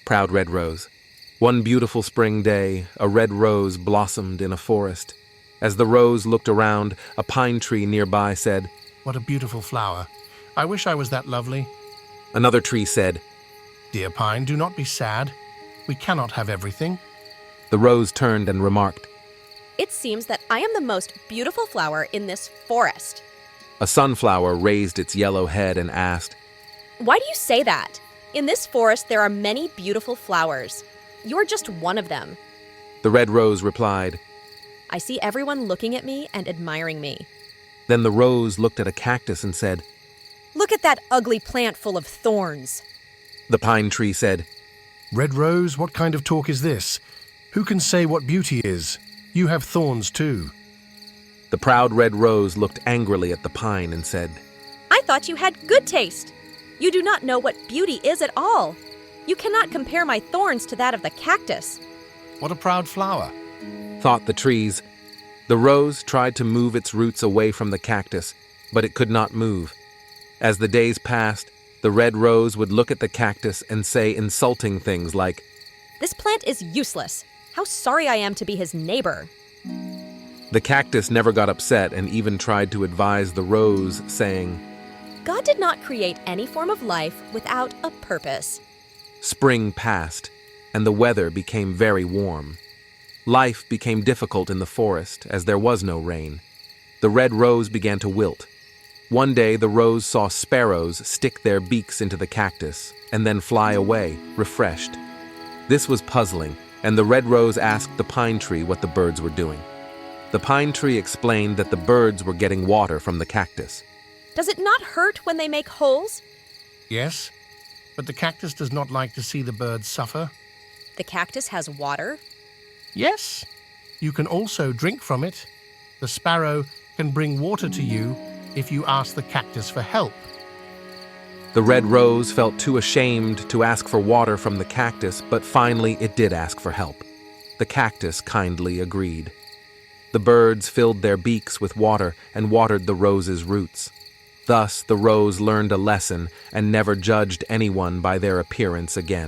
Proud Red Rose. One beautiful spring day, a red rose blossomed in a forest. As the rose looked around, a pine tree nearby said, What a beautiful flower. I wish I was that lovely. Another tree said. Dear pine, do not be sad. We cannot have everything. The rose turned and remarked. It seems that I am the most beautiful flower in this forest. A sunflower raised its yellow head and asked, Why do you say that? In this forest there are many beautiful flowers. You're just one of them. The red rose replied. I see everyone looking at me and admiring me. Then the rose looked at a cactus and said, Look at that ugly plant full of thorns. The pine tree said, Red Rose, what kind of talk is this? Who can say what beauty is? You have thorns too. The proud red rose looked angrily at the pine and said, I thought you had good taste. You do not know what beauty is at all. You cannot compare my thorns to that of the cactus. What a proud flower. Thought the trees. The rose tried to move its roots away from the cactus, but it could not move. As the days passed, the red rose would look at the cactus and say insulting things like, This plant is useless. How sorry I am to be his neighbor. The cactus never got upset and even tried to advise the rose, saying, God did not create any form of life without a purpose. Spring passed, and the weather became very warm. Life became difficult in the forest as there was no rain. The red rose began to wilt. One day the rose saw sparrows stick their beaks into the cactus and then fly away, refreshed. This was puzzling, and the red rose asked the pine tree what the birds were doing. The pine tree explained that the birds were getting water from the cactus. Does it not hurt when they make holes? Yes, but the cactus does not like to see the birds suffer. The cactus has water. Yes, you can also drink from it. The sparrow can bring water to you if you ask the cactus for help. The red rose felt too ashamed to ask for water from the cactus, but finally it did ask for help. The cactus kindly agreed. The birds filled their beaks with water and watered the rose's roots. Thus the rose learned a lesson and never judged anyone by their appearance again.